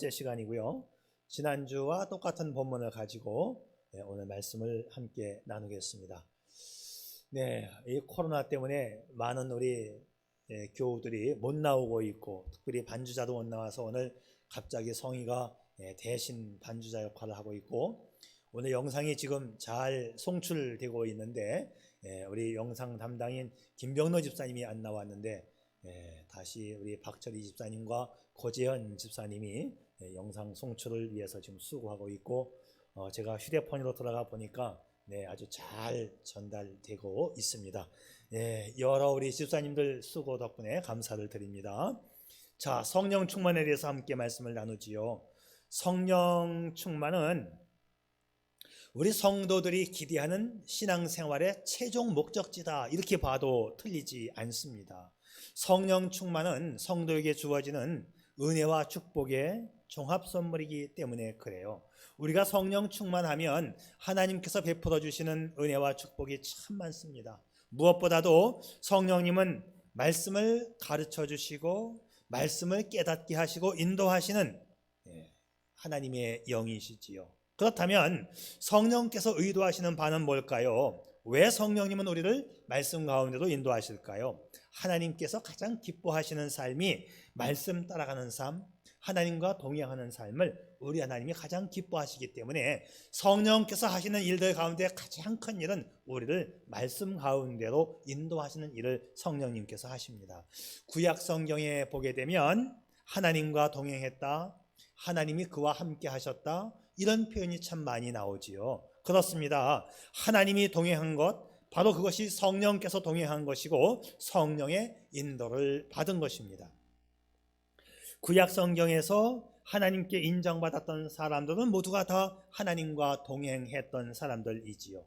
제 시간이고요. 지난주와 똑같은 본문을 가지고 오늘 말씀을 함께 나누겠습니다. 이 코로나 때문에 많은 우리 교우들이 못 나오고 있고, 특별히 반주자도 못 나와서 오늘 갑자기 성희가 대신 반주자 역할을 하고 있고, 오늘 영상이 지금 잘 송출되고 있는데 우리 영상 담당인 김병로 집사님이 안 나왔는데 다시 우리 박철희 집사님과 고재현 집사님이 영상 송출을 위해서 지금 수고하고 있고, 제가 휴대폰으로 들어가 보니까 아주 잘 전달되고 있습니다. 여러 우리 집사님들 수고 덕분에 감사를 드립니다. 자, 성령 충만에 대해서 함께 말씀을 나누지요. 성령 충만은 우리 성도들이 기대하는 신앙생활의 최종 목적지다, 이렇게 봐도 틀리지 않습니다. 성령 충만은 성도에게 주어지는 은혜와 축복의 종합 선물이기 때문에 그래요. 우리가 성령 충만하면 하나님께서 베풀어 주시는 은혜와 축복이 참 많습니다. 무엇보다도 성령님은 말씀을 가르쳐 주시고 말씀을 깨닫게 하시고 인도하시는 하나님의 영이시지요. 그렇다면 성령께서 의도하시는 바는 뭘까요? 왜 성령님은 우리를 말씀 가운데로 인도하실까요? 하나님께서 가장 기뻐하시는 삶이 말씀 따라가는 삶, 하나님과 동행하는 삶을 우리 하나님이 가장 기뻐하시기 때문에 성령께서 하시는 일들 가운데 가장 큰 일은 우리를 말씀 가운데로 인도하시는 일을 성령님께서 하십니다. 구약 성경에 보게 되면 하나님과 동행했다, 하나님이 그와 함께 하셨다, 이런 표현이 참 많이 나오지요. 그렇습니다. 하나님이 동행한 것, 바로 그것이 성령께서 동행한 것이고 성령의 인도를 받은 것입니다. 구약 성경에서 하나님께 인정받았던 사람들은 모두가 다 하나님과 동행했던 사람들이지요.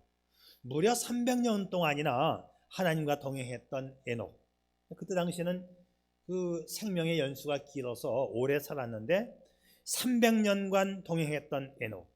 무려 300년 동안이나 하나님과 동행했던 에녹, 그때 당시에는 그 생명의 연수가 길어서 오래 살았는데 300년간 동행했던 에녹,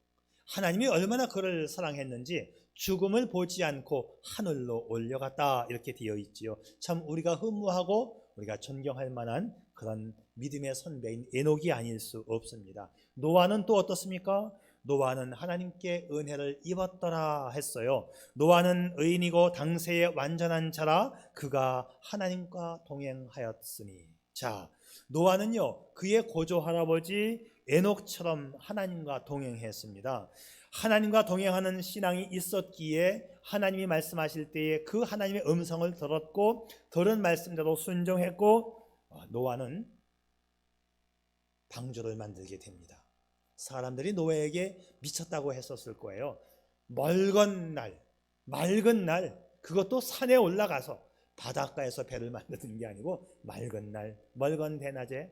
하나님이 얼마나 그를 사랑했는지 죽음을 보지 않고 하늘로 올려갔다, 이렇게 되어 있지요. 참 우리가 흠모하고 우리가 존경할 만한 그런 믿음의 선배인 에녹이 아닐 수 없습니다. 노아는 또 어떻습니까? 노아는 하나님께 은혜를 입었더라 했어요. 노아는 의인이고 당세의 완전한 자라 그가 하나님과 동행하였으니. 자, 노아는요 그의 고조 할아버지 에녹처럼 하나님과 동행했습니다. 하나님과 동행하는 신앙이 있었기에 하나님이 말씀하실 때에 그 하나님의 음성을 들었고 들은 말씀대로 순종했고, 노아는 방주를 만들게 됩니다. 사람들이 노아에게 미쳤다고 했었을 거예요. 맑은 날, 그것도 산에 올라가서 바닷가에서 배를 만드는 게 아니고 맑은 날, 멀건 대낮에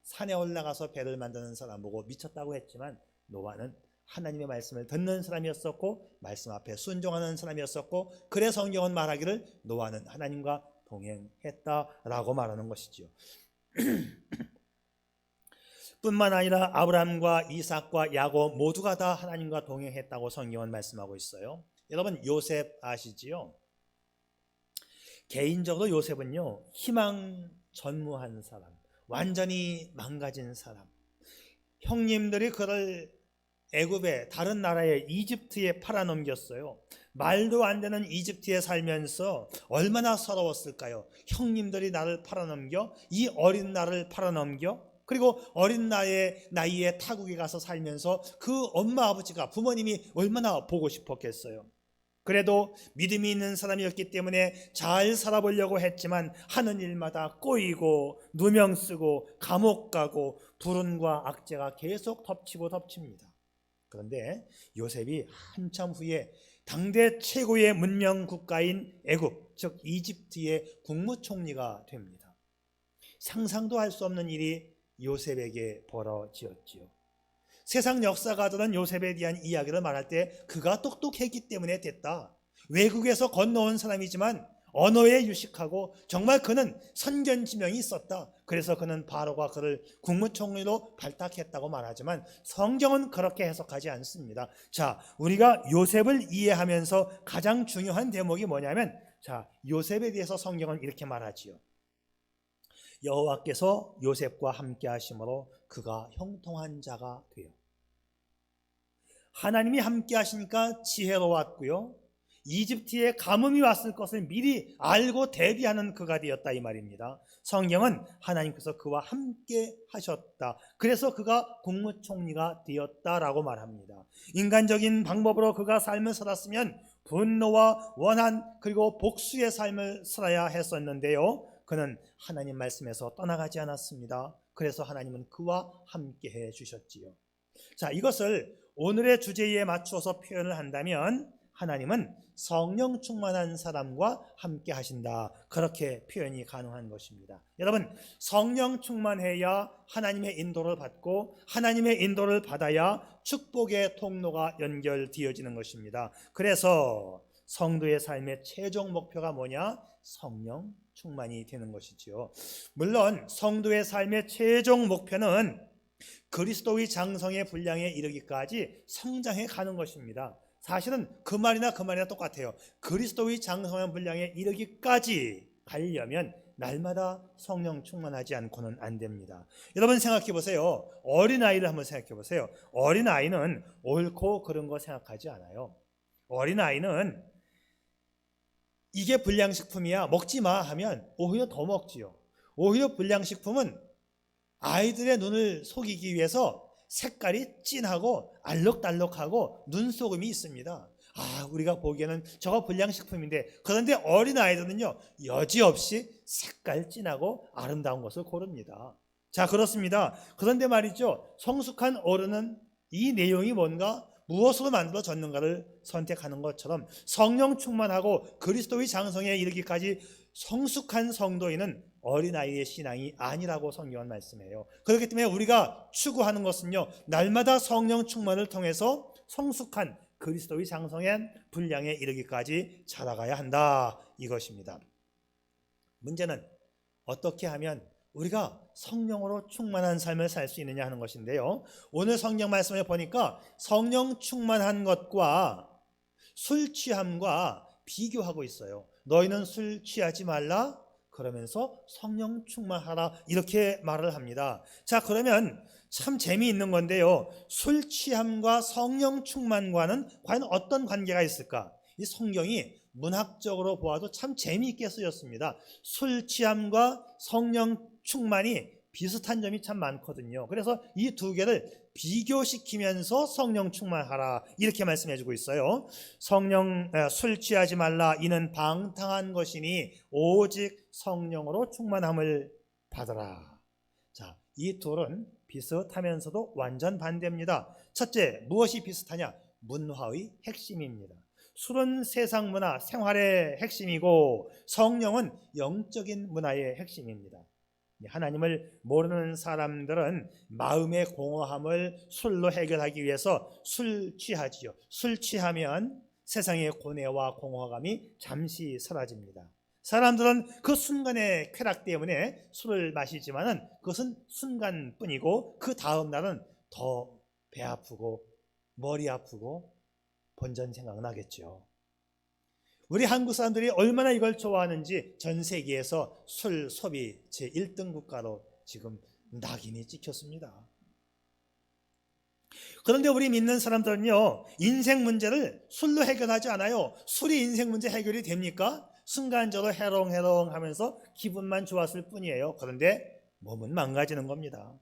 산에 올라가서 배를 만드는 사람 보고 미쳤다고 했지만, 노아는 하나님의 말씀을 듣는 사람이었었고 말씀 앞에 순종하는 사람이었었고, 그래 성경은 말하기를 노아는 하나님과 동행했다라고 말하는 것이지요. 뿐만 아니라 아브라함과 이삭과 야곱 모두가 다 하나님과 동행했다고 성경은 말씀하고 있어요. 여러분, 요셉 아시지요? 개인적으로 요셉은요 희망 전무한 사람, 완전히 망가진 사람, 형님들이 그를 애굽에, 다른 나라에, 이집트에 팔아넘겼어요. 말도 안 되는 이집트에 살면서 얼마나 서러웠을까요? 형님들이 나를 팔아넘겨, 이 어린 나를 팔아넘겨, 그리고 어린 나이에 타국에 가서 살면서 그 엄마 아버지가, 부모님이 얼마나 보고 싶었겠어요. 그래도 믿음이 있는 사람이었기 때문에 잘 살아보려고 했지만 하는 일마다 꼬이고 누명 쓰고 감옥 가고 불운과 악재가 계속 덮칩니다. 그런데 요셉이 한참 후에 당대 최고의 문명 국가인 애굽, 즉 이집트의 국무총리가 됩니다. 상상도 할 수 없는 일이 요셉에게 벌어지었지요. 세상 역사가들은 요셉에 대한 이야기를 말할 때 그가 똑똑했기 때문에 됐다, 외국에서 건너온 사람이지만 언어에 유식하고 정말 그는 선견지명이 있었다, 그래서 그는 바로가 그를 국무총리로 발탁했다고 말하지만 성경은 그렇게 해석하지 않습니다. 자, 우리가 요셉을 이해하면서 가장 중요한 대목이 뭐냐면, 자, 요셉에 대해서 성경은 이렇게 말하지요. 여호와께서 요셉과 함께 하심으로 그가 형통한 자가 되어. 하나님이 함께 하시니까 지혜로웠고요, 이집트에 가뭄이 왔을 것을 미리 알고 대비하는 그가 되었다 이 말입니다. 성경은 하나님께서 그와 함께 하셨다, 그래서 그가 국무총리가 되었다라고 말합니다. 인간적인 방법으로 그가 삶을 살았으면 분노와 원한 그리고 복수의 삶을 살아야 했었는데요, 그는 하나님 말씀에서 떠나가지 않았습니다. 그래서 하나님은 그와 함께 해 주셨지요. 자, 이것을 오늘의 주제에 맞추어서 표현을 한다면 하나님은 성령 충만한 사람과 함께 하신다, 그렇게 표현이 가능한 것입니다. 여러분, 성령 충만해야 하나님의 인도를 받고 하나님의 인도를 받아야 축복의 통로가 연결되어지는 것입니다. 그래서 성도의 삶의 최종 목표가 뭐냐? 성령 충만이 되는 것이지요. 물론 성도의 삶의 최종 목표는 그리스도의 장성의 분량에 이르기까지 성장해 가는 것입니다. 사실은 그 말이나 똑같아요. 그리스도의 장성한 분량에 이르기까지 가려면 날마다 성령 충만하지 않고는 안 됩니다. 여러분 생각해 보세요. 어린아이를 한번 생각해 보세요. 어린아이는 옳고 그른 거 생각하지 않아요. 어린아이는 이게 불량식품이야, 먹지 마 하면 오히려 더 먹지요. 오히려 불량식품은 아이들의 눈을 속이기 위해서 색깔이 진하고 알록달록하고 눈속임이 있습니다. 우리가 보기에는 저거 불량식품인데, 그런데 어린아이들은요 여지없이 색깔 진하고 아름다운 것을 고릅니다. 자, 그렇습니다. 그런데 말이죠, 성숙한 어른은 이 내용이 뭔가 무엇으로 만들어졌는가를 선택하는 것처럼 성령 충만하고 그리스도의 장성에 이르기까지 성숙한 성도인은 어린아이의 신앙이 아니라고 성경은 말씀해요. 그렇기 때문에 우리가 추구하는 것은요, 날마다 성령 충만을 통해서 성숙한 그리스도의 장성의 분량에 이르기까지 자라가야 한다, 이것입니다. 문제는 어떻게 하면 우리가 성령으로 충만한 삶을 살 수 있느냐 하는 것인데요, 오늘 성경 말씀을 보니까 성령 충만한 것과 술 취함과 비교하고 있어요. 너희는 술 취하지 말라, 그러면서 성령 충만하라, 이렇게 말을 합니다. 자, 그러면 참 재미있는 건데요, 술 취함과 성령 충만과는 과연 어떤 관계가 있을까? 이 성경이 문학적으로 보아도 참 재미있게 쓰였습니다. 술 취함과 성령 충만이 비슷한 점이 참 많거든요. 그래서 이 두 개를 비교시키면서 성령 충만하라, 이렇게 말씀해주고 있어요. 술 취하지 말라, 이는 방탕한 것이니 오직 성령으로 충만함을 받으라. 자, 이 둘은 비슷하면서도 완전 반대입니다. 첫째, 무엇이 비슷하냐? 문화의 핵심입니다. 술은 세상 문화, 생활의 핵심이고 성령은 영적인 문화의 핵심입니다. 하나님을 모르는 사람들은 마음의 공허함을 술로 해결하기 위해서 술 취하지요. 술 취하면 세상의 고뇌와 공허감이 잠시 사라집니다. 사람들은 그 순간의 쾌락 때문에 술을 마시지만은 그것은 순간뿐이고 그 다음 날은 더 배 아프고 머리 아프고 본전 생각나겠죠. 우리 한국 사람들이 얼마나 이걸 좋아하는지 전 세계에서 술 소비 제1등 국가로 지금 낙인이 찍혔습니다. 그런데 우리 믿는 사람들은요, 인생 문제를 술로 해결하지 않아요. 술이 인생 문제 해결이 됩니까? 순간적으로 해롱해롱 하면서 기분만 좋았을 뿐이에요. 그런데 몸은 망가지는 겁니다.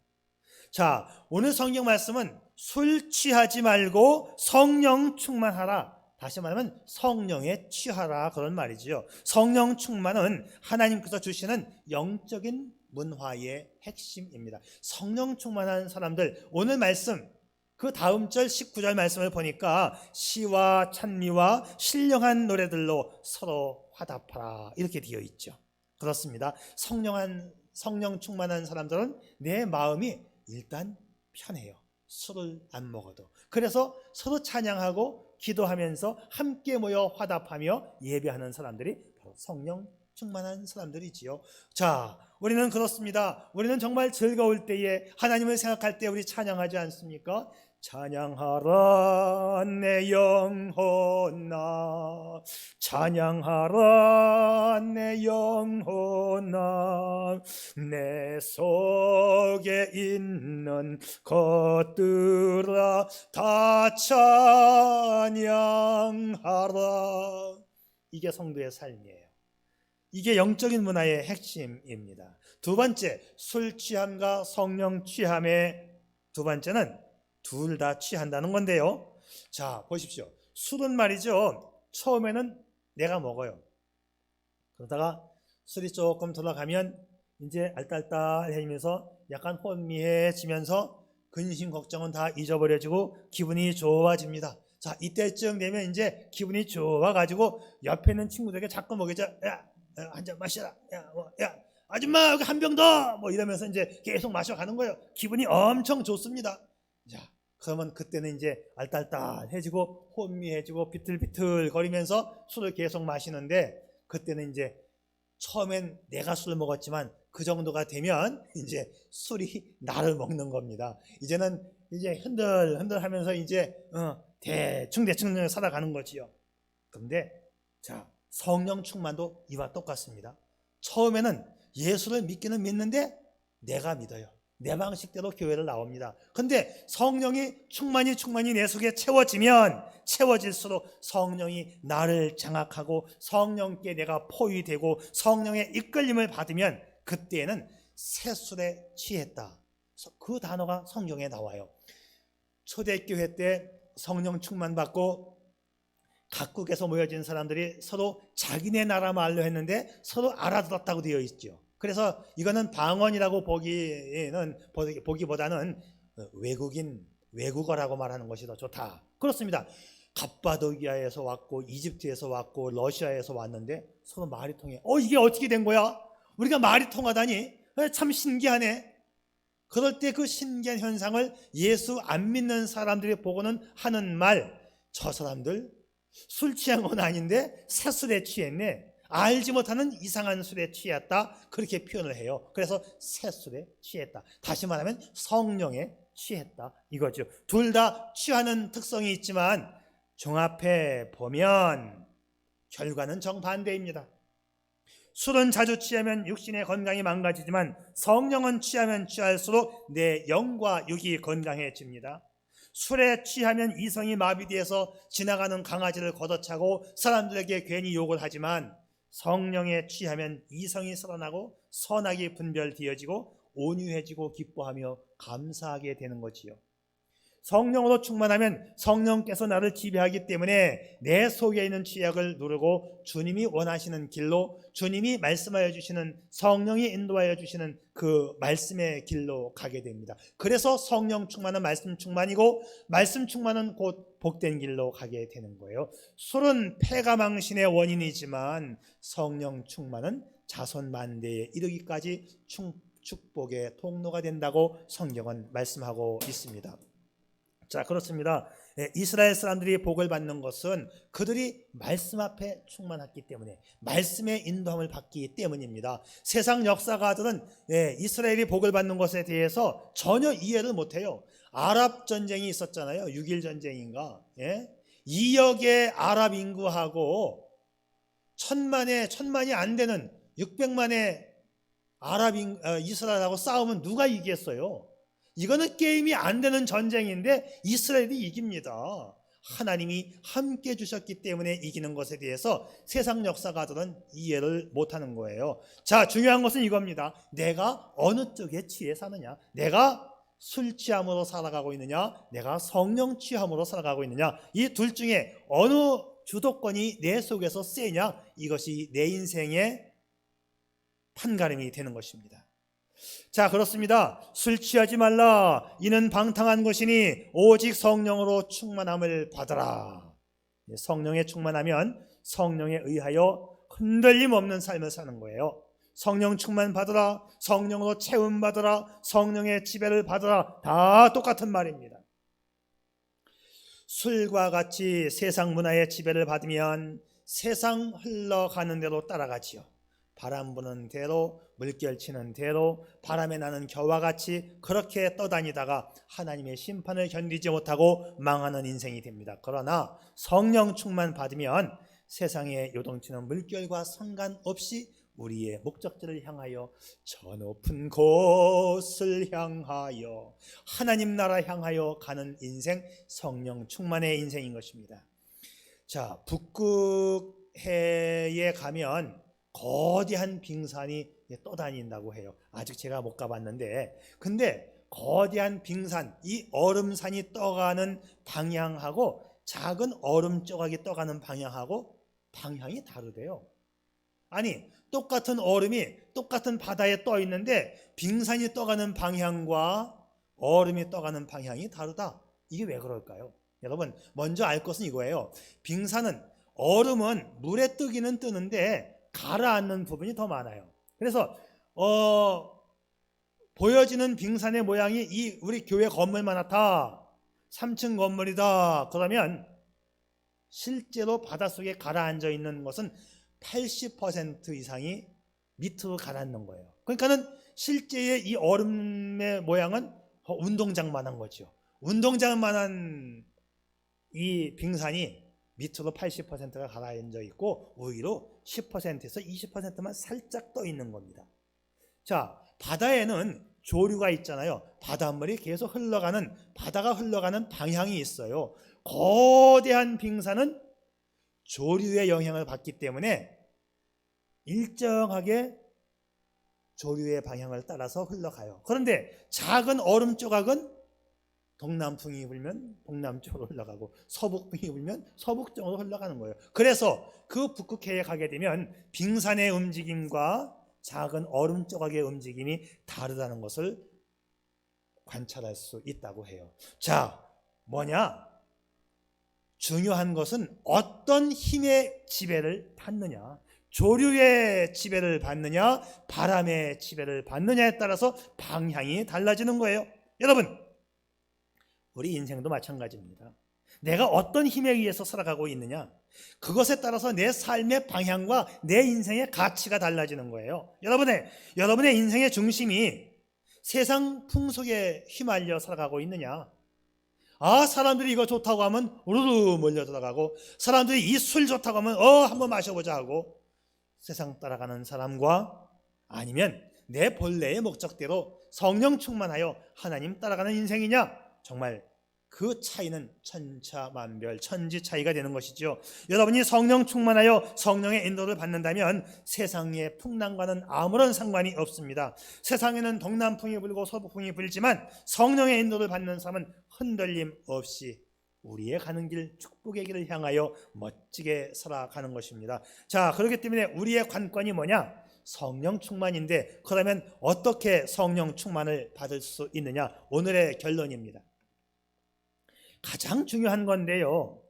자, 오늘 성경 말씀은 술 취하지 말고 성령 충만하라, 다시 말하면 성령에 취하라, 그런 말이지요. 성령 충만은 하나님께서 주시는 영적인 문화의 핵심입니다. 성령 충만한 사람들, 오늘 말씀 그 다음 절 19절 말씀을 보니까 시와 찬미와 신령한 노래들로 서로 화답하라, 이렇게 되어 있죠. 그렇습니다. 성령 충만한 사람들은 내 마음이 일단 편해요. 술을 안 먹어도. 그래서 서로 찬양하고 기도하면서 함께 모여 화답하며 예배하는 사람들이 바로 성령 충만한 사람들이지요. 자, 우리는 그렇습니다. 우리는 정말 즐거울 때에 하나님을 생각할 때 우리 찬양하지 않습니까? 찬양하라 내 영혼아, 찬양하라 내 영혼아, 내 속에 있는 것들아 다 찬양하라. 이게 성도의 삶이에요. 이게 영적인 문화의 핵심입니다. 두 번째, 술 취함과 성령 취함의 두 번째는 둘 다 취한다는 건데요. 자, 보십시오. 술은 말이죠, 처음에는 내가 먹어요. 그러다가 술이 조금 돌아가면 이제 알딸딸해지면서 약간 혼미해지면서 근심 걱정은 다 잊어버려지고 기분이 좋아집니다. 자, 이때쯤 되면 이제 기분이 좋아가지고 옆에 있는 친구들에게 자꾸 먹이죠. 야, 한 잔 마셔라. 야, 아줌마 여기 한 병 더. 뭐 이러면서 이제 계속 마셔가는 거예요. 기분이 엄청 좋습니다. 자, 그러면 그때는 이제 알딸딸해지고 혼미해지고 비틀비틀 거리면서 술을 계속 마시는데, 그때는 이제 처음엔 내가 술을 먹었지만 그 정도가 되면 이제 술이 나를 먹는 겁니다. 이제는 이제 흔들흔들 하면서 이제 대충 살아가는 거지요. 그런데 자, 성령 충만도 이와 똑같습니다. 처음에는 예수를 믿기는 믿는데 내가 믿어요. 내 방식대로 교회를 나옵니다. 근데 성령이 충만히 내 속에 채워질수록 성령이 나를 장악하고 성령께 내가 포위되고 성령의 이끌림을 받으면 그때는 새술에 취했다. 그 단어가 성경에 나와요. 초대교회 때 성령 충만 받고 각국에서 모여진 사람들이 서로 자기네 나라 말로 했는데 서로 알아들었다고 되어 있죠. 그래서 이거는 방언이라고 보기보다는 외국어라고 말하는 것이 더 좋다. 그렇습니다. 갑바도기아에서 왔고 이집트에서 왔고 러시아에서 왔는데 서로 말이 통해. 이게 어떻게 된 거야? 우리가 말이 통하다니 참 신기하네. 그럴 때 그 신기한 현상을 예수 안 믿는 사람들이 보고는 하는 말, 저 사람들 술 취한 건 아닌데 새술에 취했네. 알지 못하는 이상한 술에 취했다. 그렇게 표현을 해요. 그래서 새술에 취했다. 다시 말하면 성령에 취했다 이거죠. 둘 다 취하는 특성이 있지만 종합해 보면 결과는 정반대입니다. 술은 자주 취하면 육신의 건강이 망가지지만 성령은 취하면 취할수록 내 영과 육이 건강해집니다. 술에 취하면 이성이 마비되어서 지나가는 강아지를 걷어차고 사람들에게 괜히 욕을 하지만 성령에 취하면 이성이 살아나고 선악이 분별되어지고 온유해지고 기뻐하며 감사하게 되는 거지요. 성령으로 충만하면 성령께서 나를 지배하기 때문에 내 속에 있는 취약을 누르고 주님이 원하시는 길로, 주님이 말씀하여 주시는, 성령이 인도하여 주시는 그 말씀의 길로 가게 됩니다. 그래서 성령 충만은 말씀 충만이고 말씀 충만은 곧 복된 길로 가게 되는 거예요. 술은 패가망신의 원인이지만 성령 충만은 자손만대에 이르기까지 축복의 통로가 된다고 성경은 말씀하고 있습니다. 자, 그렇습니다. 이스라엘 사람들이 복을 받는 것은 그들이 말씀 앞에 충만했기 때문에, 말씀의 인도함을 받기 때문입니다. 세상 역사가들은 이스라엘이 복을 받는 것에 대해서 전혀 이해를 못해요. 아랍 전쟁이 있었잖아요. 6.1 전쟁인가. 2억의 아랍 인구하고 천만이 안 되는 600만의 이스라엘하고 싸우면 누가 이기겠어요? 이거는 게임이 안 되는 전쟁인데 이스라엘이 이깁니다. 하나님이 함께 주셨기 때문에 이기는 것에 대해서 세상 역사가들은 이해를 못하는 거예요. 자, 중요한 것은 이겁니다. 내가 어느 쪽에 취해 사느냐, 내가 술 취함으로 살아가고 있느냐, 내가 성령 취함으로 살아가고 있느냐, 이 둘 중에 어느 주도권이 내 속에서 세냐, 이것이 내 인생의 판가름이 되는 것입니다. 자, 그렇습니다. 술 취하지 말라. 이는 방탕한 것이니 오직 성령으로 충만함을 받으라. 성령에 충만하면 성령에 의하여 흔들림 없는 삶을 사는 거예요. 성령 충만 받으라, 성령으로 채움 받으라, 성령의 지배를 받으라, 다 똑같은 말입니다. 술과 같이 세상 문화의 지배를 받으면 세상 흘러가는 대로 따라가지요. 바람 부는 대로, 물결 치는 대로, 바람에 나는 겨와 같이 그렇게 떠다니다가 하나님의 심판을 견디지 못하고 망하는 인생이 됩니다. 그러나 성령 충만 받으면 세상에 요동치는 물결과 상관없이 우리의 목적지를 향하여 저 높은 곳을 향하여 하나님 나라 향하여 가는 인생, 성령 충만의 인생인 것입니다. 자, 북극해에 가면 거대한 빙산이 떠다닌다고 해요. 아직 제가 못 가봤는데, 근데 거대한 빙산, 이 얼음산이 떠가는 방향하고 작은 얼음 조각이 떠가는 방향하고 방향이 다르대요. 아니, 똑같은 얼음이 똑같은 바다에 떠 있는데 빙산이 떠가는 방향과 얼음이 떠가는 방향이 다르다. 이게 왜 그럴까요? 여러분, 먼저 알 것은 이거예요. 얼음은 물에 뜨기는 뜨는데 가라앉는 부분이 더 많아요. 그래서 보여지는 빙산의 모양이 이 우리 교회 건물만 같아, 3층 건물이다, 그러면 실제로 바닷속에 가라앉아 있는 것은 80% 이상이 밑으로 가라앉는 거예요. 그러니까는 실제의 이 얼음의 모양은 운동장만한 거죠. 운동장만한 이 빙산이 밑으로 80%가 가라앉아 있고 오히려 10%에서 20%만 살짝 떠 있는 겁니다. 자, 바다에는 조류가 있잖아요. 바닷물이 계속 흘러가는, 바다가 흘러가는 방향이 있어요. 거대한 빙산은 조류의 영향을 받기 때문에 일정하게 조류의 방향을 따라서 흘러가요. 그런데 작은 얼음 조각은 동남풍이 불면 동남쪽으로 흘러가고 서북풍이 불면 서북쪽으로 흘러가는 거예요. 그래서 그 북극해에 가게 되면 빙산의 움직임과 작은 얼음 조각의 움직임이 다르다는 것을 관찰할 수 있다고 해요. 자, 뭐냐? 중요한 것은 어떤 힘의 지배를 받느냐, 조류의 지배를 받느냐, 바람의 지배를 받느냐에 따라서 방향이 달라지는 거예요. 여러분, 우리 인생도 마찬가지입니다. 내가 어떤 힘에 의해서 살아가고 있느냐, 그것에 따라서 내 삶의 방향과 내 인생의 가치가 달라지는 거예요. 여러분의 인생의 중심이 세상 풍속에 휘말려 살아가고 있느냐, 사람들이 이거 좋다고 하면 우르르 몰려 들어가고, 사람들이 이 술 좋다고 하면 한번 마셔보자 하고 세상 따라가는 사람과, 아니면 내 본래의 목적대로 성령 충만하여 하나님 따라가는 인생이냐, 정말 그 차이는 천차만별, 천지 차이가 되는 것이죠. 여러분이 성령 충만하여 성령의 인도를 받는다면 세상의 풍랑과는 아무런 상관이 없습니다. 세상에는 동남풍이 불고 서북풍이 불지만 성령의 인도를 받는 사람은 흔들림 없이 우리의 가는 길, 축복의 길을 향하여 멋지게 살아가는 것입니다. 자, 그렇기 때문에 우리의 관건이 뭐냐? 성령 충만인데, 그러면 어떻게 성령 충만을 받을 수 있느냐? 오늘의 결론입니다. 가장 중요한 건데요,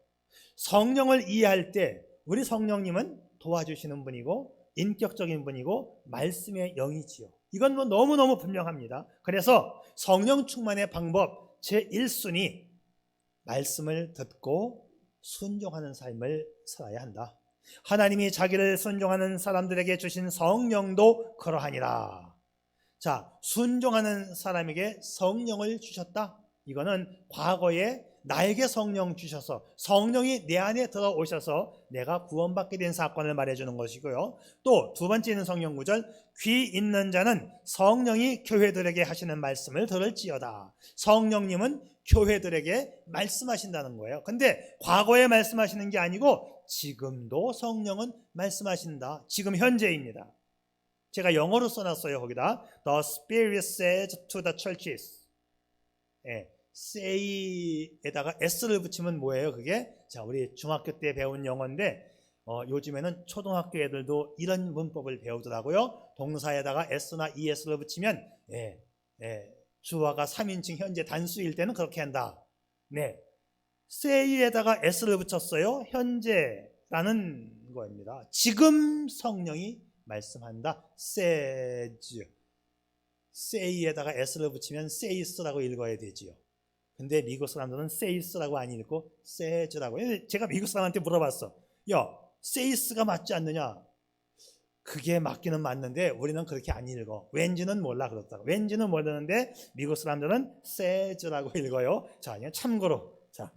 성령을 이해할 때 우리 성령님은 도와주시는 분이고 인격적인 분이고 말씀의 영이지요. 이건 너무너무 분명합니다. 그래서 성령 충만의 방법 제1순위, 말씀을 듣고 순종하는 삶을 살아야 한다. 하나님이 자기를 순종하는 사람들에게 주신 성령도 그러하니라. 자, 순종하는 사람에게 성령을 주셨다. 이거는 과거에 나에게 성령 주셔서 성령이 내 안에 들어오셔서 내가 구원받게 된 사건을 말해주는 것이고요. 또 두 번째는 성령 구절, 귀 있는 자는 성령이 교회들에게 하시는 말씀을 들을지어다. 성령님은 교회들에게 말씀하신다는 거예요. 근데 과거에 말씀하시는 게 아니고 지금도 성령은 말씀하신다. 지금 현재입니다. 제가 영어로 써놨어요. 거기다 The Spirit says to the churches. say에다가 s를 붙이면 뭐예요? 그게, 자, 우리 중학교 때 배운 영어인데 요즘에는 초등학교 애들도 이런 문법을 배우더라고요. 동사에다가 s나 es를 붙이면 주어가 3인칭 현재 단수일 때는 그렇게 한다. say에다가 s를 붙였어요. 현재라는 거입니다. 지금 성령이 말씀한다. says. say에다가 s를 붙이면 says라고 읽어야 되지요. 근데 미국 사람들은 says라고 안 읽고 says라고. 제가 미국 사람한테 물어봤어. 야, says가 맞지 않느냐? 그게 맞기는 맞는데 우리는 그렇게 안 읽어. 왠지는 몰라 그렇다고. 왠지는 모르는데 미국 사람들은 says라고 읽어요. 자, 참고로 자,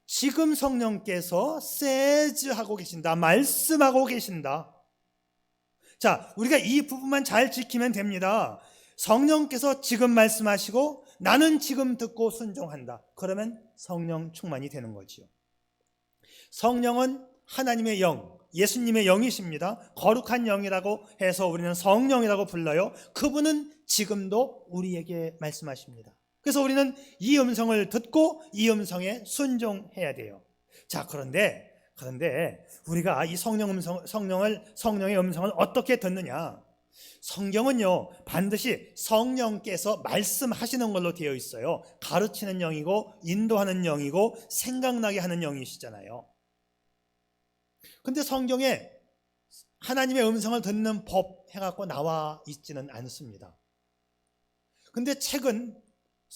지금 성령께서 says 하고 계신다. 말씀하고 계신다. 자, 우리가 이 부분만 잘 지키면 됩니다. 성령께서 지금 말씀하시고 나는 지금 듣고 순종한다. 그러면 성령 충만이 되는 거지요. 성령은 하나님의 영, 예수님의 영이십니다. 거룩한 영이라고 해서 우리는 성령이라고 불러요. 그분은 지금도 우리에게 말씀하십니다. 그래서 우리는 이 음성을 듣고 이 음성에 순종해야 돼요. 자, 그런데 우리가 이 성령의 음성을 어떻게 듣느냐? 성경은요, 반드시 성령께서 말씀하시는 걸로 되어 있어요. 가르치는 영이고 인도하는 영이고 생각나게 하는 영이시잖아요. 근데 성경에 하나님의 음성을 듣는 법 해갖고 나와 있지는 않습니다. 근데 책은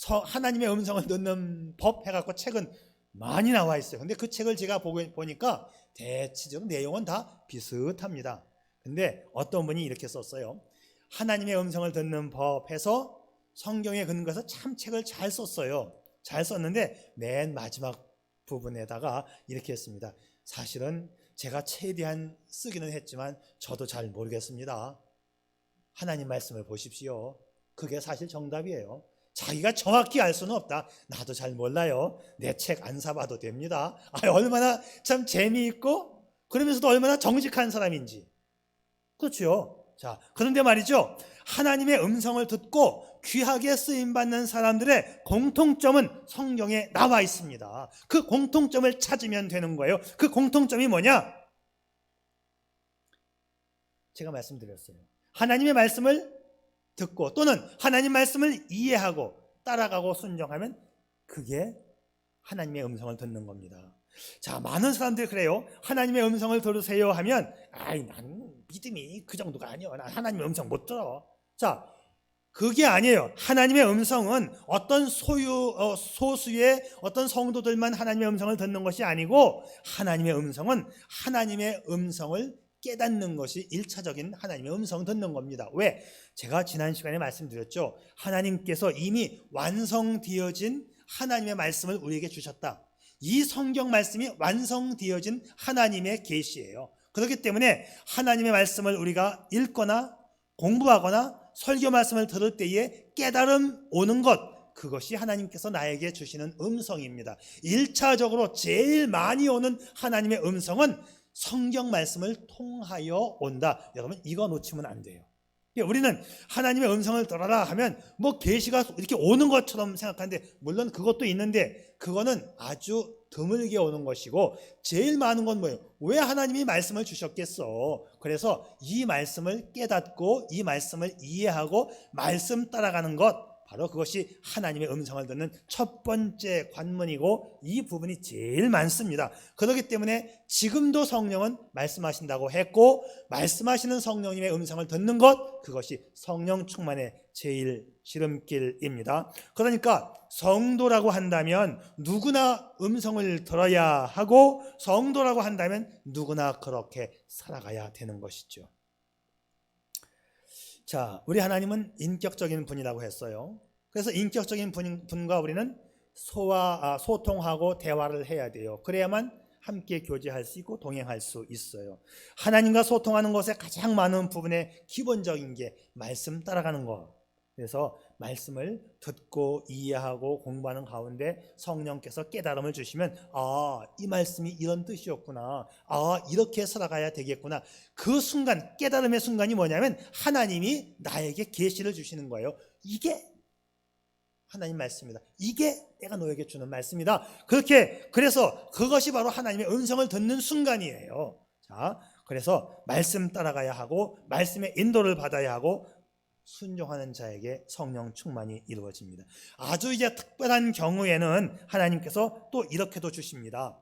하나님의 음성을 듣는 법 해갖고 책은 많이 나와 있어요. 근데 그 책을 제가 보니까 대체적 내용은 다 비슷합니다. 근데 어떤 분이 이렇게 썼어요. 하나님의 음성을 듣는 법 해서 성경에 근거해서 참 책을 잘 썼어요. 잘 썼는데 맨 마지막 부분에다가 이렇게 했습니다. 사실은 제가 최대한 쓰기는 했지만 저도 잘 모르겠습니다. 하나님 말씀을 보십시오. 그게 사실 정답이에요. 자기가 정확히 알 수는 없다. 나도 잘 몰라요. 내 책 안 사봐도 됩니다. 얼마나 참 재미있고 그러면서도 얼마나 정직한 사람인지. 그렇죠. 자, 그런데 말이죠. 하나님의 음성을 듣고 귀하게 쓰임받는 사람들의 공통점은 성경에 나와 있습니다. 그 공통점을 찾으면 되는 거예요. 그 공통점이 뭐냐? 제가 말씀드렸어요. 하나님의 말씀을 듣고 또는 하나님 말씀을 이해하고 따라가고 순종하면 그게 하나님의 음성을 듣는 겁니다. 자, 많은 사람들이 그래요. 하나님의 음성을 들으세요 하면 나는 믿음이 그 정도가 아니야. 난 하나님의 음성 못 들어. 자, 그게 아니에요. 하나님의 음성은 어떤 소수의 어떤 성도들만 하나님의 음성을 듣는 것이 아니고 하나님의 음성은 하나님의 음성을 깨닫는 것이 1차적인 하나님의 음성 듣는 겁니다. 왜? 제가 지난 시간에 말씀드렸죠. 하나님께서 이미 완성되어진 하나님의 말씀을 우리에게 주셨다. 이 성경 말씀이 완성되어진 하나님의 계시예요. 그렇기 때문에 하나님의 말씀을 우리가 읽거나 공부하거나 설교 말씀을 들을 때에 깨달음 오는 것, 그것이 하나님께서 나에게 주시는 음성입니다. 1차적으로 제일 많이 오는 하나님의 음성은 성경 말씀을 통하여 온다. 여러분, 이거 놓치면 안 돼요. 우리는 하나님의 음성을 들어라 하면 뭐 계시가 이렇게 오는 것처럼 생각하는데, 물론 그것도 있는데 그거는 아주 드물게 오는 것이고, 제일 많은 건 뭐예요? 왜 하나님이 말씀을 주셨겠어? 그래서 이 말씀을 깨닫고 이 말씀을 이해하고 말씀 따라가는 것, 바로 그것이 하나님의 음성을 듣는 첫 번째 관문이고, 이 부분이 제일 많습니다. 그렇기 때문에 지금도 성령은 말씀하신다고 했고, 말씀하시는 성령님의 음성을 듣는 것, 그것이 성령 충만의 제일 지름길입니다. 그러니까 성도라고 한다면 누구나 음성을 들어야 하고, 성도라고 한다면 누구나 그렇게 살아가야 되는 것이죠. 자, 우리 하나님은 인격적인 분이라고 했어요. 그래서 인격적인 분과 우리는 소통하고 대화를 해야 돼요. 그래야만 함께 교제할 수 있고 동행할 수 있어요. 하나님과 소통하는 것의 가장 많은 부분의 기본적인 게 말씀 따라가는 것. 그래서 말씀을 듣고 이해하고 공부하는 가운데 성령께서 깨달음을 주시면, 이 말씀이 이런 뜻이었구나, 이렇게 살아가야 되겠구나. 그 순간, 깨달음의 순간이 뭐냐면 하나님이 나에게 계시를 주시는 거예요. 이게 하나님 말씀이다. 이게 내가 너에게 주는 말씀이다. 그래서 그것이 바로 하나님의 음성을 듣는 순간이에요. 자, 그래서 말씀 따라가야 하고 말씀의 인도를 받아야 하고 순종하는 자에게 성령 충만이 이루어집니다. 아주 이제 특별한 경우에는 하나님께서 또 이렇게도 주십니다.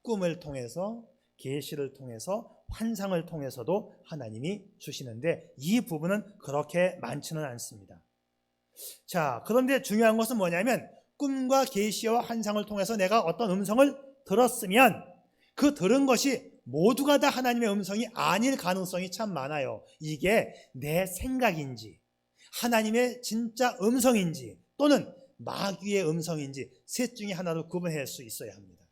꿈을 통해서, 계시를 통해서, 환상을 통해서도 하나님이 주시는데, 이 부분은 그렇게 많지는 않습니다. 자, 그런데 중요한 것은 뭐냐면, 꿈과 계시와 환상을 통해서 내가 어떤 음성을 들었으면 그 들은 것이 모두가 다 하나님의 음성이 아닐 가능성이 참 많아요. 이게 내 생각인지 하나님의 진짜 음성인지 또는 마귀의 음성인지 셋 중에 하나로 구분할 수 있어야 합니다.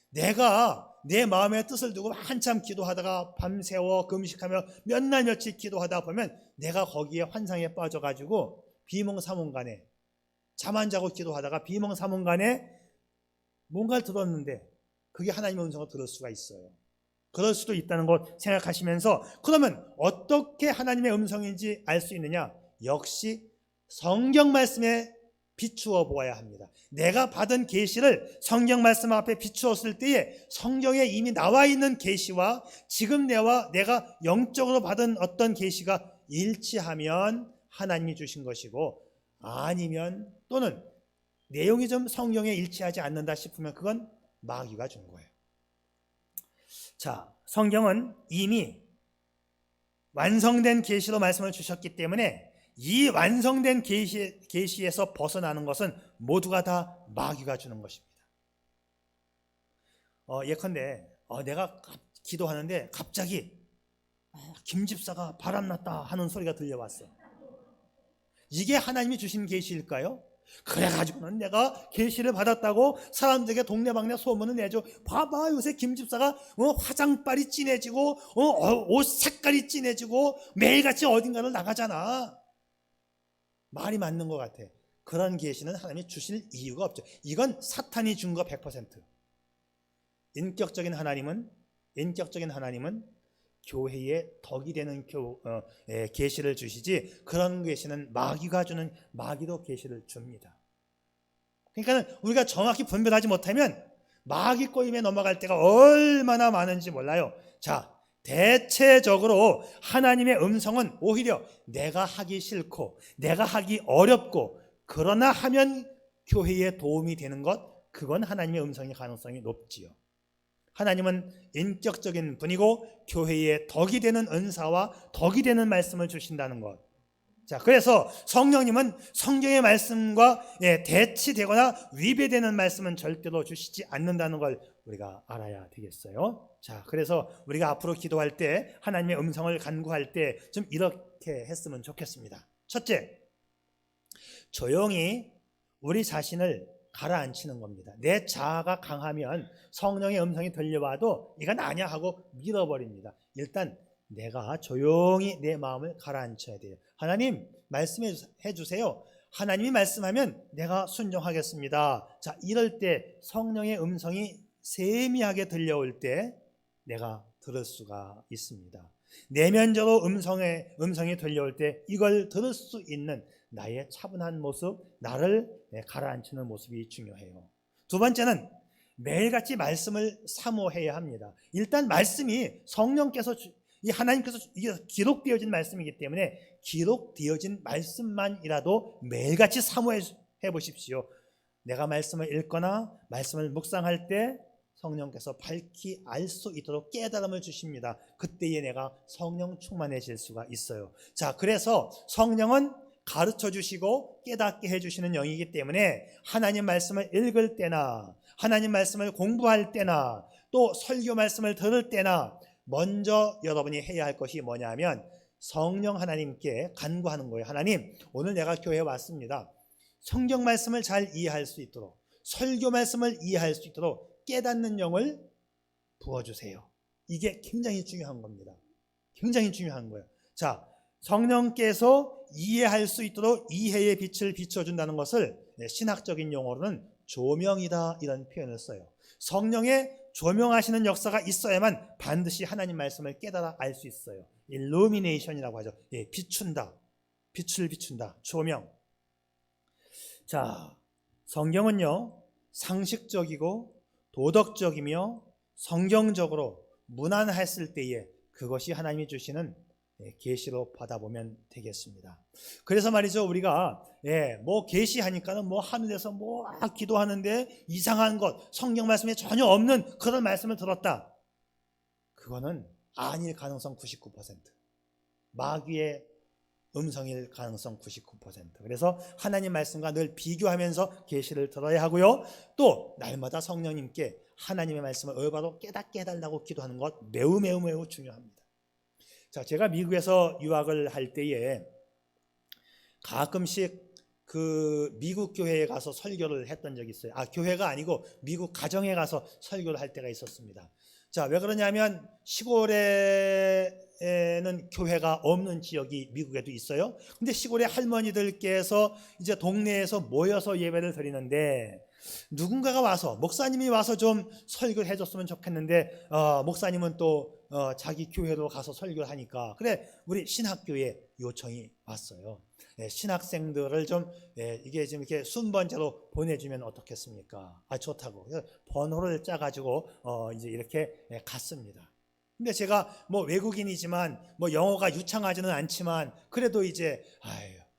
내가 내 마음의 뜻을 두고 한참 기도하다가 밤새워 금식하며 몇 날 며칠 기도하다 보면 내가 거기에 환상에 빠져가지고 비몽사몽간에 잠 안 자고 기도하다가 비몽사몽간에 뭔가를 들었는데 그게 하나님의 음성을 들을 수가 있어요. 그럴 수도 있다는 것 생각하시면서 그러면 어떻게 하나님의 음성인지 알 수 있느냐? 역시 성경 말씀에 비추어 보아야 합니다. 내가 받은 계시를 성경 말씀 앞에 비추었을 때에 성경에 이미 나와 있는 계시와 지금 내가 영적으로 받은 어떤 계시가 일치하면 하나님이 주신 것이고 아니면 또는 내용이 좀 성경에 일치하지 않는다 싶으면 그건 마귀가 준 거예요. 자, 성경은 이미 완성된 계시로 말씀을 주셨기 때문에 이 완성된 계시에서 벗어나는 것은 모두가 다 마귀가 주는 것입니다. 예컨대 내가 기도하는데 갑자기 김 집사가 바람났다 하는 소리가 들려왔어. 이게 하나님이 주신 계시일까요? 그래가지고는 내가 계시를 받았다고 사람들에게 동네방네 소문을 내죠. 봐봐, 요새 김 집사가 화장빨이 진해지고 옷 색깔이 진해지고 매일같이 어딘가를 나가잖아. 말이 맞는 것 같아. 그런 계시는 하나님이 주실 이유가 없죠. 이건 사탄이 준 거 100%. 인격적인 하나님은 교회에 덕이 되는 계시를 주시지 그런 계시는 마귀도 계시를 줍니다. 그러니까 우리가 정확히 분별하지 못하면 마귀 꼬임에 넘어갈 때가 얼마나 많은지 몰라요. 자, 대체적으로 하나님의 음성은 오히려 내가 하기 싫고 내가 하기 어렵고 그러나 하면 교회에 도움이 되는 것, 그건 하나님의 음성의 가능성이 높지요. 하나님은 인격적인 분이고 교회에 덕이 되는 은사와 덕이 되는 말씀을 주신다는 것. 자, 그래서 성령님은 성경의 말씀과 대치되거나 위배되는 말씀은 절대로 주시지 않는다는 걸 우리가 알아야 되겠어요. 자, 그래서 우리가 앞으로 기도할 때 하나님의 음성을 간구할 때 좀 이렇게 했으면 좋겠습니다. 첫째, 조용히 우리 자신을 가라앉히는 겁니다. 내 자아가 강하면 성령의 음성이 들려와도 이건 아니야 하고 밀어버립니다. 일단 내가 조용히 내 마음을 가라앉혀야 돼요. 하나님 말씀해 주세요. 하나님이 말씀하면 내가 순종하겠습니다. 자, 이럴 때 성령의 음성이 세미하게 들려올 때 내가 들을 수가 있습니다. 내면적으로 음성이 들려올 때 이걸 들을 수 있는 나의 차분한 모습, 나를 가라앉히는 모습이 중요해요. 두 번째는 매일같이 말씀을 사모해야 합니다. 일단 말씀이 성령께서 하나님께서 이게 기록되어진 말씀이기 때문에 기록되어진 말씀만이라도 매일같이 사모해 보십시오. 내가 말씀을 읽거나 말씀을 묵상할 때 성령께서 밝히 알 수 있도록 깨달음을 주십니다. 그때에 내가 성령 충만해질 수가 있어요. 자, 그래서 성령은 가르쳐 주시고 깨닫게 해주시는 영이기 때문에 하나님 말씀을 읽을 때나 하나님 말씀을 공부할 때나 또 설교 말씀을 들을 때나 먼저 여러분이 해야 할 것이 뭐냐면 성령 하나님께 간구하는 거예요. 하나님, 오늘 내가 교회에 왔습니다. 성경 말씀을 잘 이해할 수 있도록 설교 말씀을 이해할 수 있도록 깨닫는 영을 부어주세요. 이게 굉장히 중요한 겁니다. 굉장히 중요한 거예요. 자, 성령께서 이해할 수 있도록 이해의 빛을 비춰준다는 것을 신학적인 용어로는 조명이다 이런 표현을 써요. 성령의 조명하시는 역사가 있어야만 반드시 하나님 말씀을 깨달아 알 수 있어요. 일루미네이션이라고 하죠. 비춘다, 빛을 비춘다, 조명. 자, 성경은요 상식적이고 도덕적이며 성경적으로 무난했을 때에 그것이 하나님이 주시는 계시로 받아보면 되겠습니다. 그래서 말이죠, 우리가 뭐 계시하니까는 뭐 하늘에서 뭐 기도하는데 이상한 것, 성경 말씀에 전혀 없는 그런 말씀을 들었다. 그거는 아닐 가능성 99%. 마귀의 음성일 가능성 99%. 그래서 하나님 말씀과 늘 비교하면서 계시를 들어야 하고요. 또 날마다 성령님께 하나님의 말씀을 올바로 깨닫게 해달라고 기도하는 것 매우 매우 매우 중요합니다. 자, 제가 미국에서 유학을 할 때에 가끔씩 그 미국 교회에 가서 설교를 했던 적이 있어요. 교회가 아니고 미국 가정에 가서 설교를 할 때가 있었습니다. 자, 왜 그러냐면 시골에는 교회가 없는 지역이 미국에도 있어요. 근데 시골의 할머니들께서 이제 동네에서 모여서 예배를 드리는데 누군가가 와서, 목사님이 와서 좀 설교를 해줬으면 좋겠는데 목사님은 또 자기 교회로 가서 설교를 하니까 그래 우리 신학교에 요청이 왔어요. 신학생들을 좀 이게 지금 이렇게 순번제로 보내주면 어떻겠습니까? 좋다고. 그래서 번호를 짜가지고 이제 이렇게 갔습니다. 근데 제가 뭐 외국인이지만 뭐 영어가 유창하지는 않지만 그래도 이제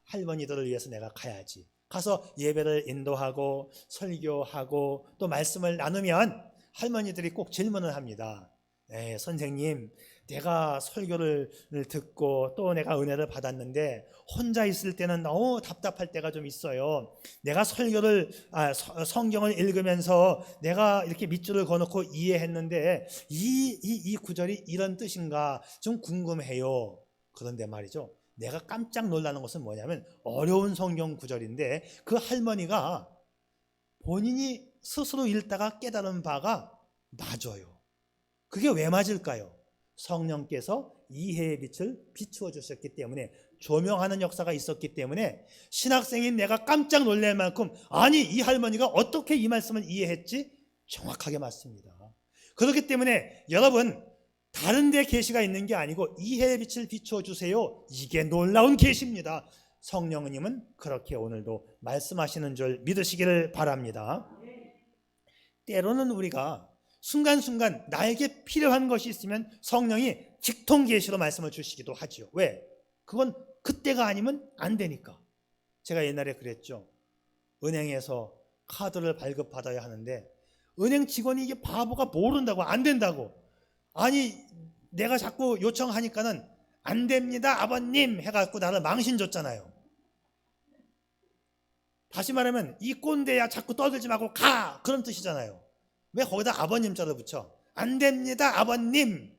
할머니들을 위해서 내가 가야지. 가서 예배를 인도하고 설교하고 또 말씀을 나누면 할머니들이 꼭 질문을 합니다. 선생님, 내가 설교를 듣고 또 내가 은혜를 받았는데 혼자 있을 때는 너무 답답할 때가 좀 있어요. 내가 성경을 읽으면서 내가 이렇게 밑줄을 그어놓고 이해했는데 이 구절이 이런 뜻인가 좀 궁금해요. 그런데 말이죠, 내가 깜짝 놀라는 것은 뭐냐면 어려운 성경 구절인데 그 할머니가 본인이 스스로 읽다가 깨달은 바가 맞아요. 그게 왜 맞을까요? 성령께서 이해의 빛을 비추어 주셨기 때문에, 조명하는 역사가 있었기 때문에 신학생인 내가 깜짝 놀랄 만큼 아니 이 할머니가 어떻게 이 말씀을 이해했지? 정확하게 맞습니다. 그렇기 때문에 여러분 다른 데 계시가 있는 게 아니고 이해의 빛을 비추어 주세요. 이게 놀라운 계시입니다. 성령님은 그렇게 오늘도 말씀하시는 줄 믿으시기를 바랍니다. 때로는 우리가 순간순간 나에게 필요한 것이 있으면 성령이 직통계시로 말씀을 주시기도 하지요. 왜? 그건 그때가 아니면 안 되니까. 제가 옛날에 그랬죠. 은행에서 카드를 발급받아야 하는데 은행 직원이 이게 바보가 모른다고, 안 된다고. 아니 내가 자꾸 요청하니까는 안 됩니다 아버님 해갖고 나를 망신 줬잖아요. 다시 말하면 이 꼰대야 자꾸 떠들지 말고 가, 그런 뜻이잖아요. 왜 거기다 아버님자를 붙여? 안 됩니다 아버님.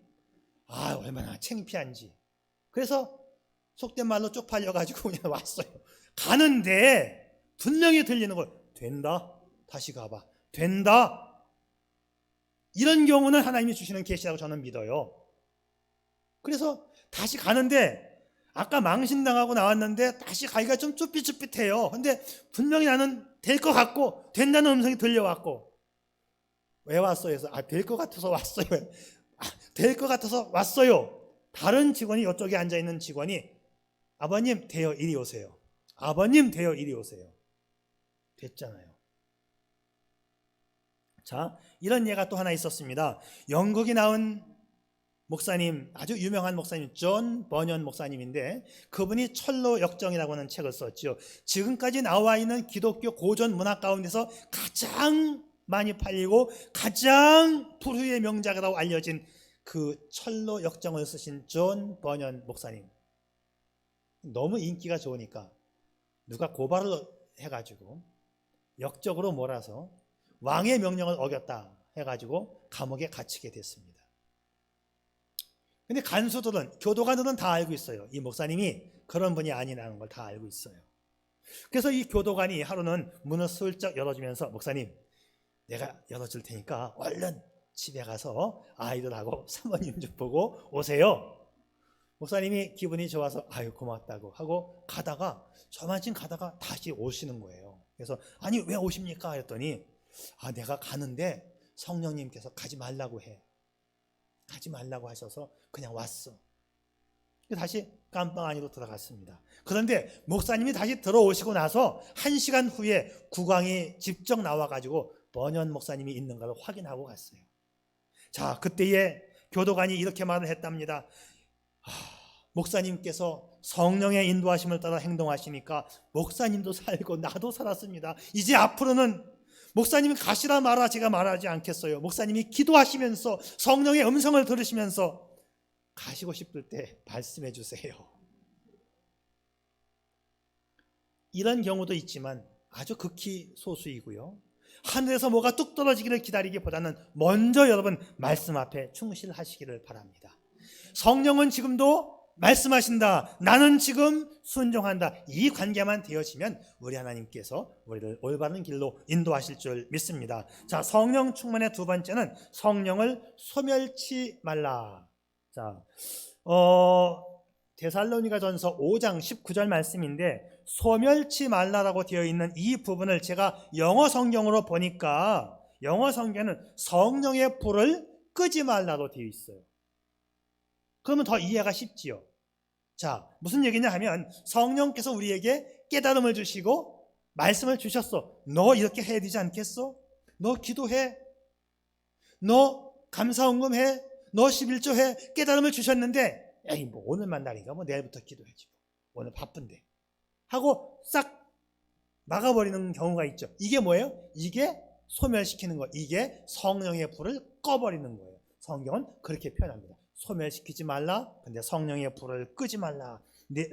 얼마나 창피한지. 그래서 속된 말로 쪽팔려가지고 그냥 왔어요. 가는데 분명히 들리는 걸, 된다, 다시 가봐, 된다. 이런 경우는 하나님이 주시는 계시라고 저는 믿어요. 그래서 다시 가는데 아까 망신당하고 나왔는데 다시 가기가 좀 쭈삣쭈삣해요. 근데 분명히 나는 될 것 같고 된다는 음성이 들려왔고, 왜 왔어요? 그래서 될 것 같아서 왔어요. 될 것 같아서 왔어요. 다른 직원이, 이쪽에 앉아있는 직원이 아버님 돼요 이리 오세요. 아버님 돼요 이리 오세요. 됐잖아요. 자, 이런 예가 또 하나 있었습니다. 영국이 나온 목사님, 아주 유명한 목사님 존 버년 목사님인데 그분이 철로 역정이라고 하는 책을 썼죠. 지금까지 나와 있는 기독교 고전 문학 가운데서 가장 많이 팔리고 가장 불후의 명작이라고 알려진 그 철로 역정을 쓰신 존 버년 목사님, 너무 인기가 좋으니까 누가 고발을 해가지고 역적으로 몰아서 왕의 명령을 어겼다 해가지고 감옥에 갇히게 됐습니다. 근데 간수들은, 교도관들은 다 알고 있어요. 이 목사님이 그런 분이 아니라는 걸 다 알고 있어요. 그래서 이 교도관이 하루는 문을 슬쩍 열어주면서, 목사님 내가 열어줄 테니까 얼른 집에 가서 아이들하고 사모님 좀 보고 오세요. 목사님이 기분이 좋아서 아유 고맙다고 하고 가다가 저만큼 가다가 다시 오시는 거예요. 그래서 아니 왜 오십니까 했더니 내가 가는데 성령님께서 가지 말라고 해. 가지 말라고 하셔서 그냥 왔어. 다시 깜빵 안으로 들어갔습니다. 그런데 목사님이 다시 들어오시고 나서 1시간 후에 국왕이 직접 나와가지고 버년 목사님이 있는가를 확인하고 갔어요. 자, 그때에 교도관이 이렇게 말을 했답니다. 목사님께서 성령의 인도하심을 따라 행동하시니까 목사님도 살고 나도 살았습니다. 이제 앞으로는 목사님이 가시라 마라 제가 말하지 않겠어요. 목사님이 기도하시면서 성령의 음성을 들으시면서 가시고 싶을 때 말씀해 주세요. 이런 경우도 있지만 아주 극히 소수이고요. 하늘에서 뭐가 뚝 떨어지기를 기다리기보다는 먼저 여러분 말씀 앞에 충실하시기를 바랍니다. 성령은 지금도 말씀하신다. 나는 지금 순종한다. 이 관계만 되어지면 우리 하나님께서 우리를 올바른 길로 인도하실 줄 믿습니다. 자, 성령 충만의 두 번째는 성령을 소멸치 말라. 자, 데살로니가전서 5장 19절 말씀인데 소멸치 말라라고 되어 있는 이 부분을 제가 영어 성경으로 보니까 영어 성경은 성령의 불을 끄지 말라로 되어 있어요. 그러면 더 이해가 쉽지요. 자, 무슨 얘기냐 하면 성령께서 우리에게 깨달음을 주시고 말씀을 주셨어. 너 이렇게 해야 되지 않겠어? 너 기도해. 너 감사헌금해. 너 11조해. 깨달음을 주셨는데 에이 뭐 오늘만 날인가 뭐 내일부터 기도해지. 오늘 바쁜데. 하고 싹 막아버리는 경우가 있죠. 이게 뭐예요? 이게 소멸시키는 거. 이게 성령의 불을 꺼버리는 거예요. 성경은 그렇게 표현합니다. 소멸시키지 말라. 근데 성령의 불을 끄지 말라.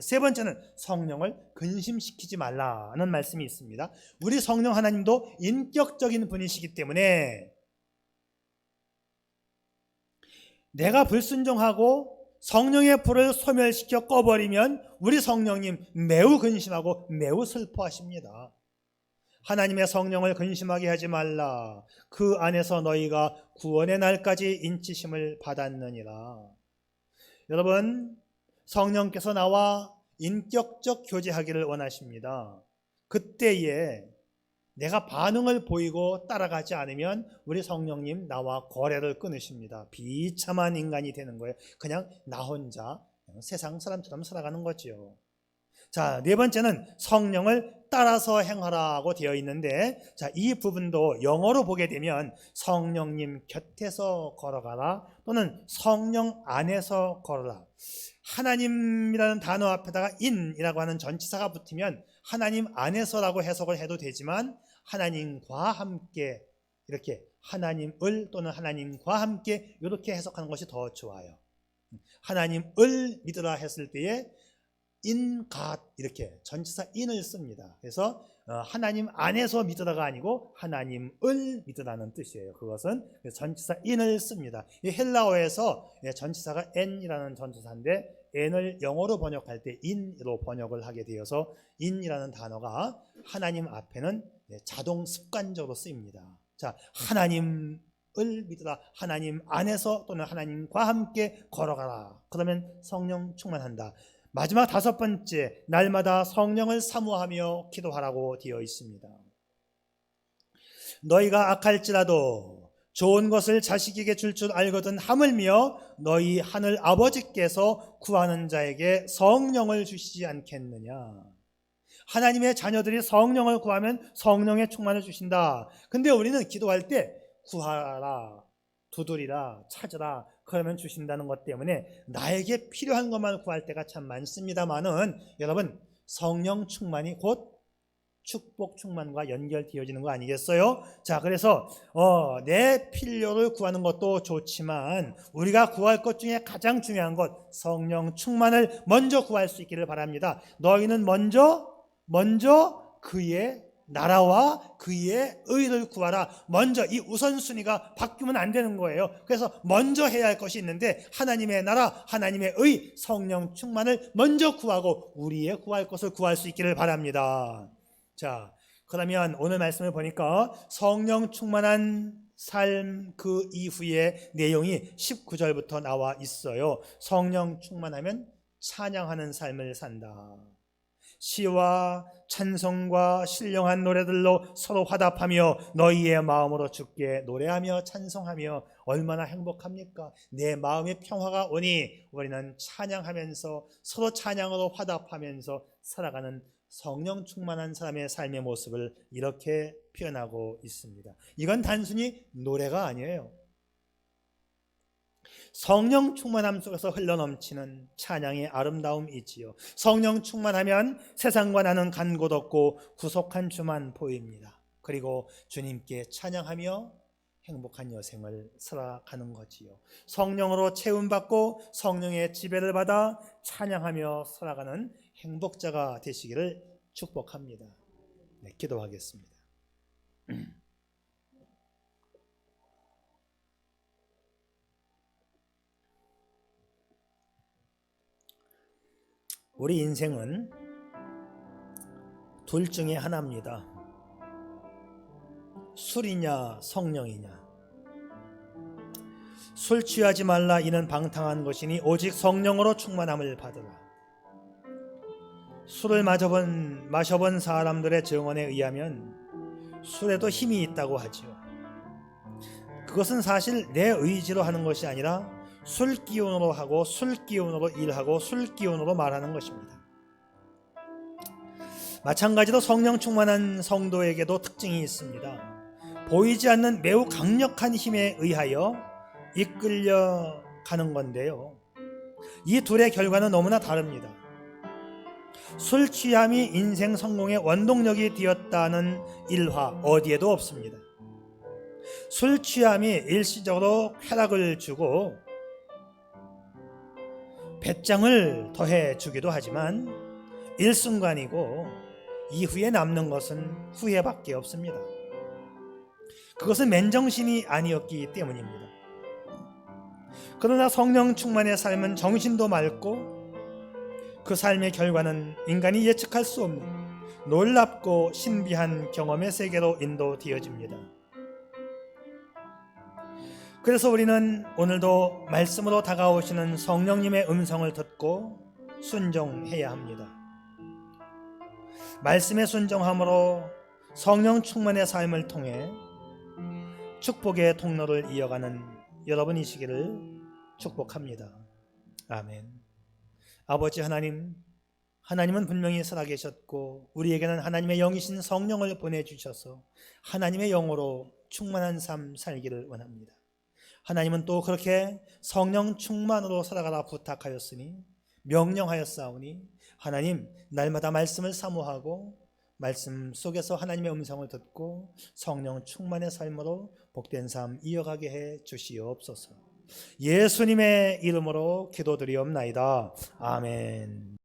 세 번째는 성령을 근심시키지 말라는 말씀이 있습니다. 우리 성령 하나님도 인격적인 분이시기 때문에 내가 불순종하고 성령의 불을 소멸시켜 꺼버리면 우리 성령님 매우 근심하고 매우 슬퍼하십니다. 하나님의 성령을 근심하게 하지 말라. 그 안에서 너희가 구원의 날까지 인치심을 받았느니라. 여러분, 성령께서 나와 인격적 교제하기를 원하십니다. 그때에 내가 반응을 보이고 따라가지 않으면 우리 성령님 나와 거래를 끊으십니다. 비참한 인간이 되는 거예요. 그냥 나 혼자 그냥 세상 사람처럼 살아가는 거죠. 자, 네 번째는 성령을 따라서 행하라고 되어 있는데, 자, 이 부분도 영어로 보게 되면 성령님 곁에서 걸어가라 또는 성령 안에서 걸어라. 하나님이라는 단어 앞에다가 in이라고 하는 전치사가 붙으면 하나님 안에서라고 해석을 해도 되지만 하나님과 함께 이렇게 하나님을 또는 하나님과 함께 이렇게 해석하는 것이 더 좋아요. 하나님을 믿으라 했을 때에 in God 이렇게 전치사 in을 씁니다. 그래서 하나님 안에서 믿으라가 아니고 하나님을 믿으라는 뜻이에요. 그것은 전치사 in을 씁니다. 이 헬라어에서 전치사가 n이라는 전치사인데 n을 영어로 번역할 때 in으로 번역을 하게 되어서 in이라는 단어가 하나님 앞에는 자동 습관적으로 쓰입니다. 자, 하나님을 믿으라. 하나님 안에서 또는 하나님과 함께 걸어가라. 그러면 성령 충만한다. 마지막 다섯 번째, 날마다 성령을 사모하며 기도하라고 되어 있습니다. 너희가 악할지라도 좋은 것을 자식에게 줄 알거든 하물며 너희 하늘 아버지께서 구하는 자에게 성령을 주시지 않겠느냐. 하나님의 자녀들이 성령을 구하면 성령의 충만을 주신다. 근데 우리는 기도할 때 구하라, 두드리라, 찾으라 그러면 주신다는 것 때문에 나에게 필요한 것만 구할 때가 참 많습니다만은 여러분 성령 충만이 곧 축복 충만과 연결되어지는 거 아니겠어요? 자, 그래서 내 필요를 구하는 것도 좋지만 우리가 구할 것 중에 가장 중요한 것 성령 충만을 먼저 구할 수 있기를 바랍니다. 너희는 먼저 그의 나라와 그의 의를 구하라. 먼저 이 우선순위가 바뀌면 안 되는 거예요. 그래서 먼저 해야 할 것이 있는데 하나님의 나라, 하나님의 의, 성령 충만을 먼저 구하고 우리의 구할 것을 구할 수 있기를 바랍니다. 자, 그러면 오늘 말씀을 보니까 성령 충만한 삶 그 이후의 내용이 19절부터 나와 있어요. 성령 충만하면 찬양하는 삶을 산다. 시와 찬송과 신령한 노래들로 서로 화답하며 너희의 마음으로 주께 노래하며 찬송하며 얼마나 행복합니까? 내 마음의 평화가 오니 우리는 찬양하면서 서로 찬양으로 화답하면서 살아가는 성령 충만한 사람의 삶의 모습을 이렇게 표현하고 있습니다. 이건 단순히 노래가 아니에요. 성령 충만함 속에서 흘러넘치는 찬양의 아름다움이지요. 성령 충만하면 세상과 나는 간 곳 없고 구속한 주만 보입니다. 그리고 주님께 찬양하며 행복한 여생을 살아가는 거지요. 성령으로 채움받고 성령의 지배를 받아 찬양하며 살아가는 행복자가 되시기를 축복합니다. 네, 기도하겠습니다. 우리 인생은 둘 중에 하나입니다. 술이냐 성령이냐. 술 취하지 말라 이는 방탕한 것이니 오직 성령으로 충만함을 받으라. 술을 마셔본 사람들의 증언에 의하면 술에도 힘이 있다고 하지요. 그것은 사실 내 의지로 하는 것이 아니라 술 기운으로 하고 술 기운으로 일하고 술 기운으로 말하는 것입니다. 마찬가지로 성령 충만한 성도에게도 특징이 있습니다. 보이지 않는 매우 강력한 힘에 의하여 이끌려 가는 건데요. 이 둘의 결과는 너무나 다릅니다. 술 취함이 인생 성공의 원동력이 되었다는 일화 어디에도 없습니다. 술 취함이 일시적으로 쾌락을 주고 배짱을 더해 주기도 하지만 일순간이고 이후에 남는 것은 후회밖에 없습니다. 그것은 맨정신이 아니었기 때문입니다. 그러나 성령 충만의 삶은 정신도 맑고 그 삶의 결과는 인간이 예측할 수 없는 놀랍고 신비한 경험의 세계로 인도되어집니다. 그래서 우리는 오늘도 말씀으로 다가오시는 성령님의 음성을 듣고 순종해야 합니다. 말씀에 순종함으로 성령 충만의 삶을 통해 축복의 통로를 이어가는 여러분이시기를 축복합니다. 아멘. 아버지 하나님, 하나님은 분명히 살아계셨고 우리에게는 하나님의 영이신 성령을 보내주셔서 하나님의 영으로 충만한 삶 살기를 원합니다. 하나님은 또 그렇게 성령 충만으로 살아가라 부탁하였으니 명령하였사오니 하나님 날마다 말씀을 사모하고 말씀 속에서 하나님의 음성을 듣고 성령 충만의 삶으로 복된 삶 이어가게 해 주시옵소서. 예수님의 이름으로 기도드리옵나이다. 아멘.